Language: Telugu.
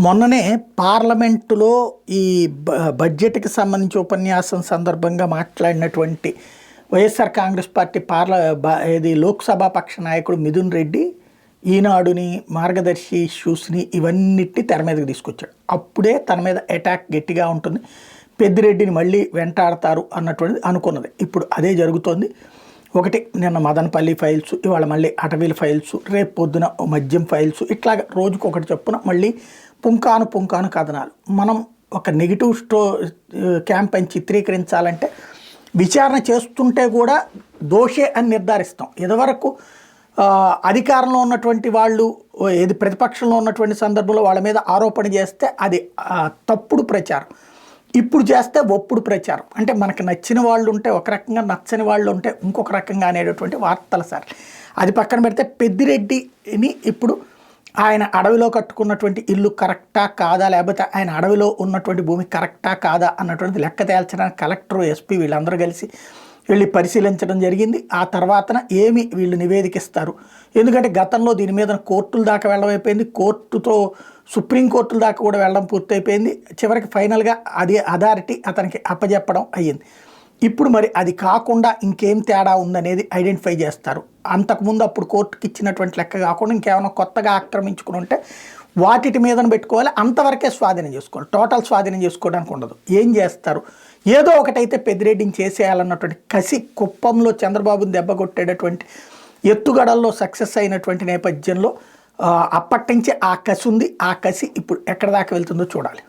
మొన్ననే పార్లమెంటులో ఈ బడ్జెట్‌కి సంబంధించి ఉపన్యాసం సందర్భంగా మాట్లాడినటువంటి వైఎస్ఆర్ కాంగ్రెస్ పార్టీ లోక్‌సభ పక్ష నాయకుడు మిథున్ రెడ్డి ఈనాడుని, మార్గదర్శి ఇష్యూస్‌ని ఇవన్నిటిని తెర మీదకి తీసుకొచ్చాడు. అప్పుడే తన మీద అటాక్ గట్టిగా ఉంటుంది. పెద్దిరెడ్డిని మళ్ళీ వెంటాడతారు అన్నటువంటిది అనుకున్నది. ఇప్పుడు అదే జరుగుతోంది. ఒకటి నిన్న మదనపల్లి ఫైల్స్, ఇవాళ మళ్ళీ అటవీల ఫైల్స్, రేపు పొద్దున మద్యం ఫైల్స్, ఇట్లాగ రోజుకొకటి చొప్పున మళ్ళీ పుంకాను కథనాలు. మనం ఒక నెగిటివ్ క్యాంపెయిన్ చిత్రీకరించాలంటే విచారణ చేస్తుంటే కూడా దోషే అని నిర్ధారిస్తాం. ఇదివరకు అధికారంలో ఉన్నటువంటి వాళ్ళు ఏది ప్రతిపక్షంలో ఉన్నటువంటి సందర్భంలో వాళ్ళ మీద ఆరోపణ చేస్తే అది తప్పుడు ప్రచారం. ఇప్పుడు చేస్తే ఒప్పుడు ప్రచారం. అంటే మనకు నచ్చిన వాళ్ళు ఉంటే ఒక రకంగా, నచ్చని వాళ్ళు ఉంటే ఇంకొక రకంగా అనేటటువంటి వార్తలు సార్. అది పక్కన పెడితే పెద్దిరెడ్డిని ఇప్పుడు ఆయన అడవిలో కట్టుకున్నటువంటి ఇల్లు కరెక్టా కాదా, లేకపోతే ఆయన అడవిలో ఉన్నటువంటి భూమి కరెక్టా కాదా అన్నటువంటి లెక్క తేల్చడానికి కలెక్టర్, ఎస్పీ వీళ్ళందరూ కలిసి వెళ్ళి పరిశీలించడం జరిగింది. ఆ తర్వాతన ఏమి వీళ్ళు నివేదికిస్తారు. ఎందుకంటే గతంలో దీని మీద కోర్టుల దాకా వెళ్ళడం అయిపోయింది. కోర్టుతో సుప్రీంకోర్టుల దాకా కూడా వెళ్ళడం పూర్తయిపోయింది. చివరికి ఫైనల్గా అది అథారిటీ అతనికి అప్పజెప్పడం అయ్యింది. ఇప్పుడు మరి అది కాకుండా ఇంకేం తేడా ఉందనేది ఐడెంటిఫై చేస్తారు. అంతకుముందు అప్పుడు కోర్టుకి ఇచ్చినటువంటి లెక్క కాకుండా ఇంకేమైనా కొత్తగా ఆక్రమించుకుని ఉంటే వాటి మీదన పెట్టుకోవాలి. అంతవరకే స్వాధీనం చేసుకోవాలి. టోటల్ స్వాధీనం చేసుకోవడానికి ఉండదు. ఏం చేస్తారు? ఏదో ఒకటైతే పెద్దిరెడ్డిని చేసేయాలన్నటువంటి కసి, కుప్పంలో చంద్రబాబుని దెబ్బకొట్టేటటువంటి ఎత్తుగడల్లో సక్సెస్ అయినటువంటి నేపథ్యంలో అప్పటి నుంచి ఆ కసి ఉంది. ఆ కసి ఇప్పుడు ఎక్కడ దాకా వెళ్తుందో చూడాలి.